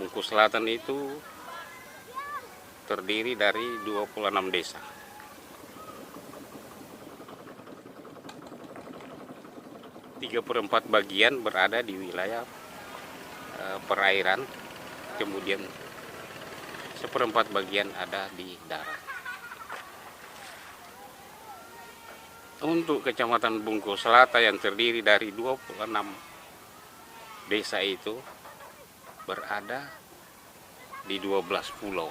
Bungku Selatan itu terdiri dari 26 desa. Tiga per 4 bagian berada di wilayah perairan, kemudian seperempat bagian ada di darat. Untuk Kecamatan Bungku Selatan yang terdiri dari 26 desa itu berada di 12 pulau.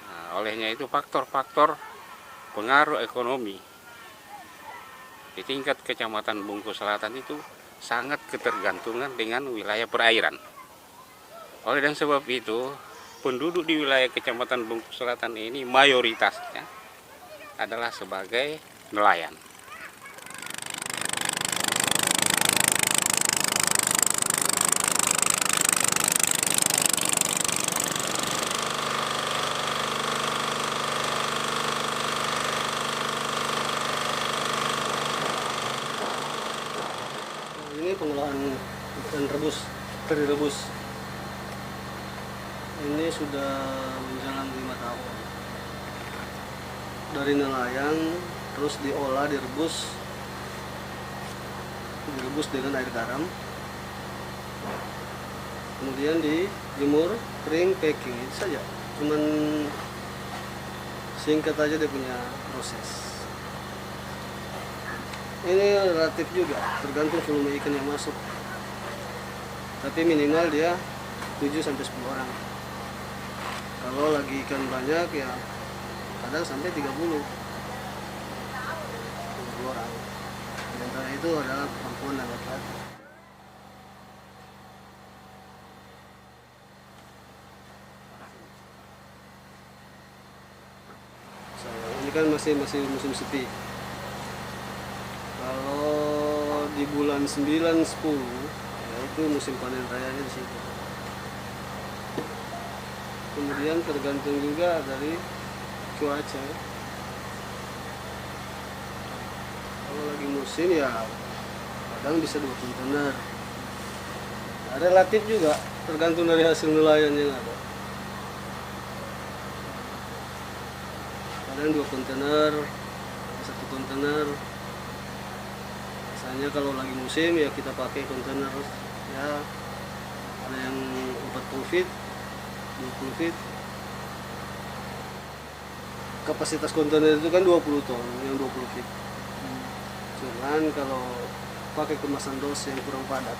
Nah, olehnya itu faktor-faktor pengaruh ekonomi di tingkat Kecamatan Bungku Selatan itu sangat ketergantungan dengan wilayah perairan. Oleh dan sebab itu, penduduk di wilayah Kecamatan Bungku Selatan ini mayoritasnya adalah sebagai nelayan. Ini pengolahan ikan rebus, teri rebus. Ini sudah menjalan 5 tahun. Dari nelayan, terus diolah, direbus dengan air garam. Kemudian dijemur, kering, packing, itu saja. Cuman singkat aja dia punya proses. Ini relatif juga, tergantung volume ikan yang masuk. Tapi minimal dia 7-10 orang. Kalau lagi ikan banyak ya kadang sampai 30 orang. Di antara itu adalah perempuan dan laki-laki. Ini kan masih musim sepi. Kalau di bulan 9-10 ya itu musim panen rayanya di situ. Kemudian tergantung juga dari cuaca. Kalau lagi musim ya kadang bisa 2 kontainer. Relatif juga tergantung dari hasil nelayan yang ada. Kadang 2 kontainer, 1 kontainer. Biasanya kalau lagi musim ya kita pakai kontainer ya ada yang 40 feet, 20 feet. Kapasitas kontainer itu kan 20 ton, yang 20 feet. Cuman kalau pakai kemasan dos yang kurang padat,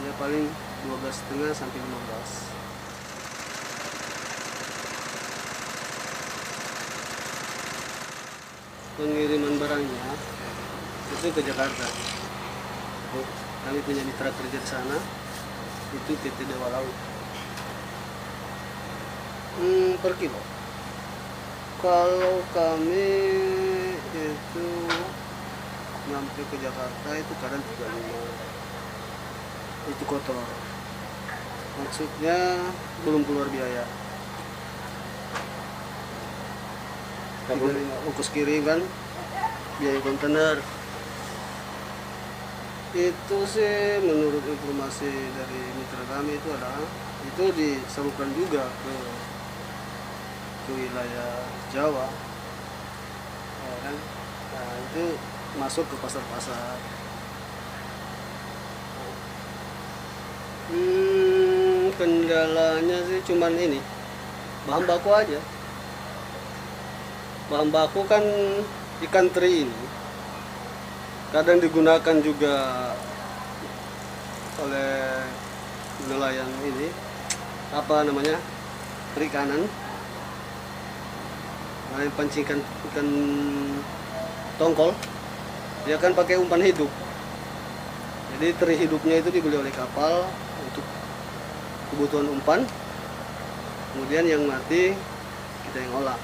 dia paling 12,5 sampai 15. Pengiriman barangnya itu ke Jakarta. Kami punya mitra kerja di sana, itu PT Dewa Laut. Per kilo. Kalau kami itu sampai ke Jakarta itu kadang 35. Itu kotor. Maksudnya belum keluar biaya. 35 ongkos kirim kan, biaya kontainer. Itu sih menurut informasi dari mitra kami itu adalah itu disalurkan juga ke wilayah Jawa, ya kan? Nah, itu masuk ke pasar-pasar. Kendalanya sih cuman ini, bahan baku aja. Bahan baku kan ikan teri ini kadang digunakan juga oleh nelayan ini, apa namanya, perikanan. Nelayan pancing ikan tongkol, dia kan pakai umpan hidup. Jadi teri hidupnya itu dibeli oleh kapal untuk kebutuhan umpan. Kemudian yang mati kita yang olah.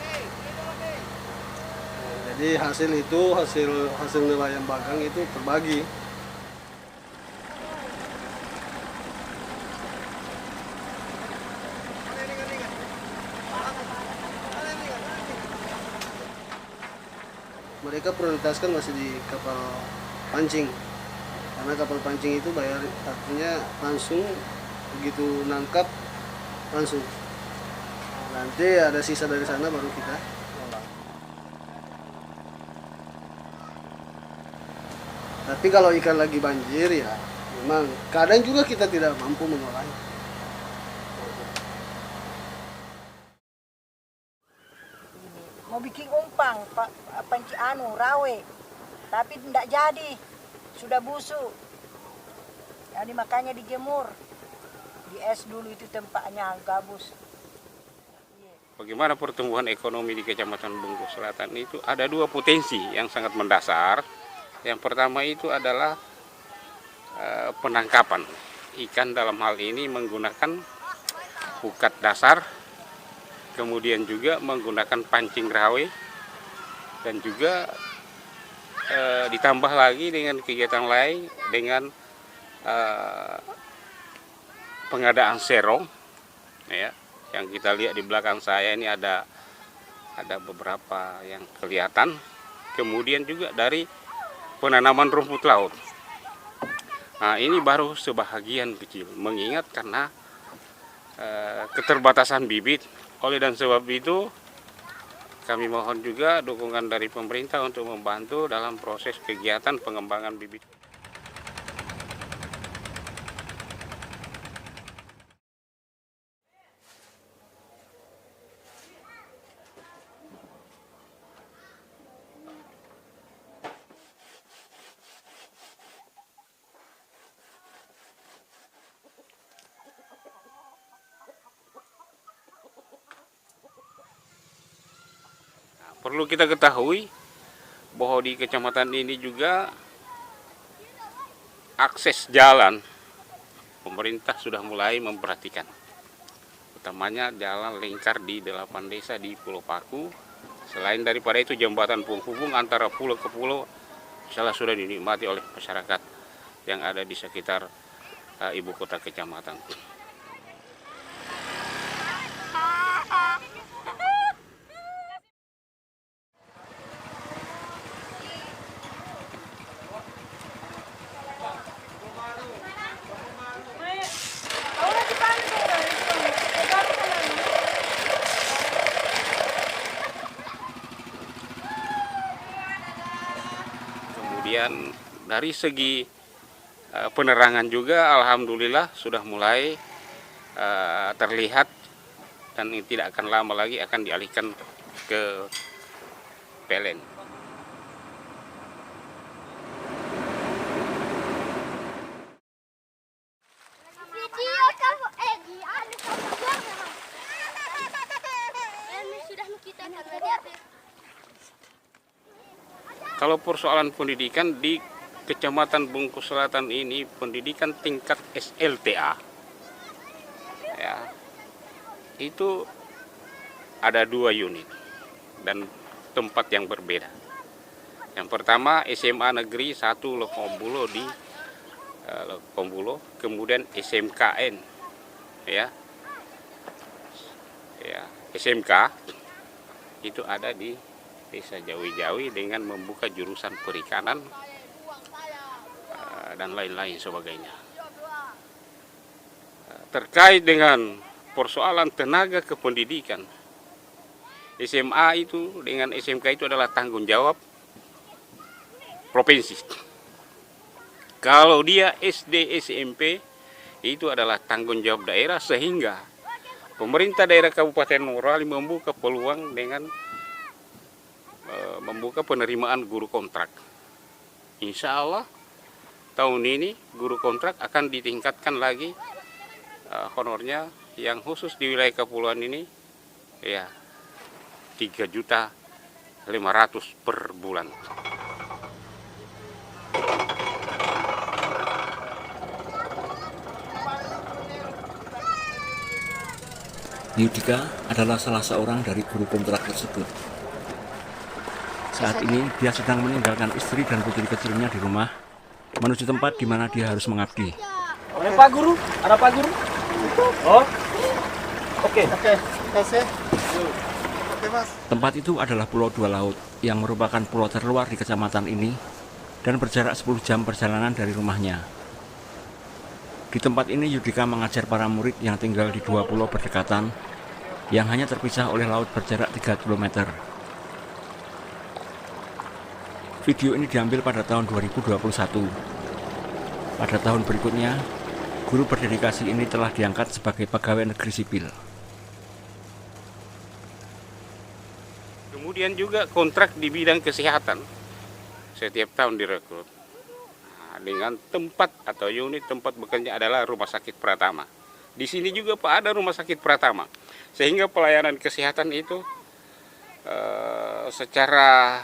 Jadi hasil nelayan bagang itu terbagi. Mereka prioritaskan masih di kapal pancing. Karena kapal pancing itu bayar, artinya langsung begitu nangkap langsung. Nanti ada sisa dari sana baru kita olah. Tapi kalau ikan lagi banjir ya memang kadang juga kita tidak mampu mengolahnya. Mau bikin umpan, panci rawe, tapi tidak jadi, sudah busuk. Jadi makanya dijemur, di es dulu itu tempatnya gabus. Bagaimana pertumbuhan ekonomi di Kecamatan Bungku Selatan itu ada dua potensi yang sangat mendasar. Yang pertama itu adalah penangkapan ikan, dalam hal ini menggunakan pukat dasar, kemudian juga menggunakan pancing rawe, dan juga ditambah lagi dengan kegiatan lain dengan pengadaan serong, ya, yang kita lihat di belakang saya ini ada beberapa yang kelihatan. Kemudian juga dari penanaman rumput laut. Nah, ini baru sebahagian kecil, mengingat karena keterbatasan bibit. Oleh dan sebab itu kami mohon juga dukungan dari pemerintah untuk membantu dalam proses kegiatan pengembangan bibit. Perlu kita ketahui bahwa di kecamatan ini juga akses jalan pemerintah sudah mulai memperhatikan, utamanya jalan lingkar di 8 desa di Pulau Paku. Selain daripada itu, jembatan penghubung antara pulau ke pulau sudah dinikmati oleh masyarakat yang ada di sekitar ibu kota kecamatan. Kemudian dari segi penerangan juga alhamdulillah sudah mulai terlihat, dan tidak akan lama lagi akan dialihkan ke PLN. Kalau persoalan pendidikan di Kecamatan Bungku Selatan ini, pendidikan tingkat SLTA, ya, itu ada 2 unit dan tempat yang berbeda. Yang pertama SMA Negeri 1 Lokombulo di Lokombulo, kemudian SMKN, ya, SMK itu ada di Desa Jawi-Jawi dengan membuka jurusan perikanan dan lain-lain sebagainya. Terkait dengan persoalan tenaga kependidikan, SMA itu dengan SMK itu adalah tanggung jawab provinsi. Kalau dia SD SMP itu adalah tanggung jawab daerah, sehingga pemerintah daerah Kabupaten Morowali membuka peluang dengan membuka penerimaan guru kontrak. Insya Allah tahun ini guru kontrak akan ditingkatkan lagi honornya, yang khusus di wilayah kepulauan ini ya 3.500.000 per bulan. Yudika adalah salah seorang dari guru kontrak tersebut. Saat ini dia sedang meninggalkan istri dan putri kecilnya di rumah, menuju tempat di mana dia harus mengabdi. Oleh Pak Guru, ada Pak Guru? Oh, oke. Kasih. Oke, Mas. Tempat itu adalah Pulau Dua Laut yang merupakan pulau terluar di kecamatan ini dan berjarak 10 jam perjalanan dari rumahnya. Di tempat ini Yudika mengajar para murid yang tinggal di 2 pulau berdekatan yang hanya terpisah oleh laut berjarak 3 km. Video ini diambil pada tahun 2021. Pada tahun berikutnya, guru berdedikasi ini telah diangkat sebagai pegawai negeri sipil. Kemudian juga kontrak di bidang kesehatan setiap tahun direkrut. Dengan tempat atau unit tempat bekerja adalah Rumah Sakit Pratama. Di sini juga Pak ada Rumah Sakit Pratama, sehingga pelayanan kesehatan itu secara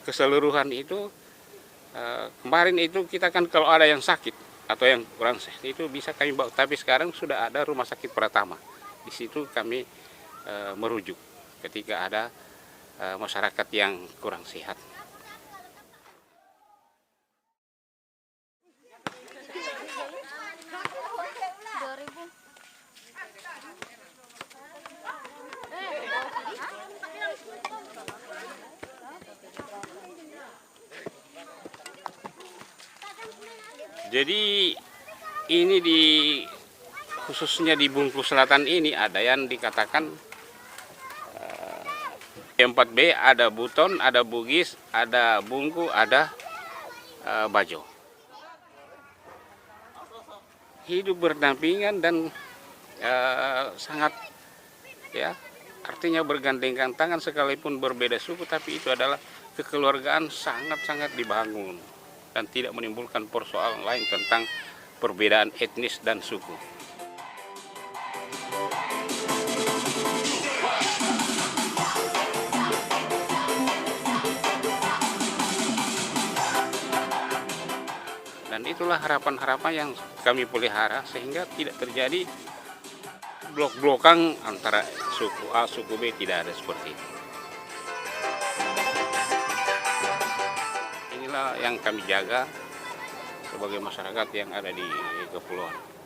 keseluruhan itu kemarin itu kita kan kalau ada yang sakit atau yang kurang sehat itu bisa kami bawa, tapi sekarang sudah ada Rumah Sakit Pratama. Di situ kami merujuk ketika ada masyarakat yang kurang sehat. Jadi ini khususnya di Bungkus Selatan ini ada yang dikatakan 4B, ada Buton, ada Bugis, ada Bungku, ada Bajo. Hidup berdampingan dan sangat ya artinya bergandengan tangan sekalipun berbeda suku, tapi itu adalah kekeluargaan sangat-sangat dibangun dan tidak menimbulkan persoalan lain tentang perbedaan etnis dan suku. Dan itulah harapan-harapan yang kami pelihara sehingga tidak terjadi blok-blokan antara suku A, suku B, tidak ada seperti itu. Inilah yang kami jaga sebagai masyarakat yang ada di kepulauan.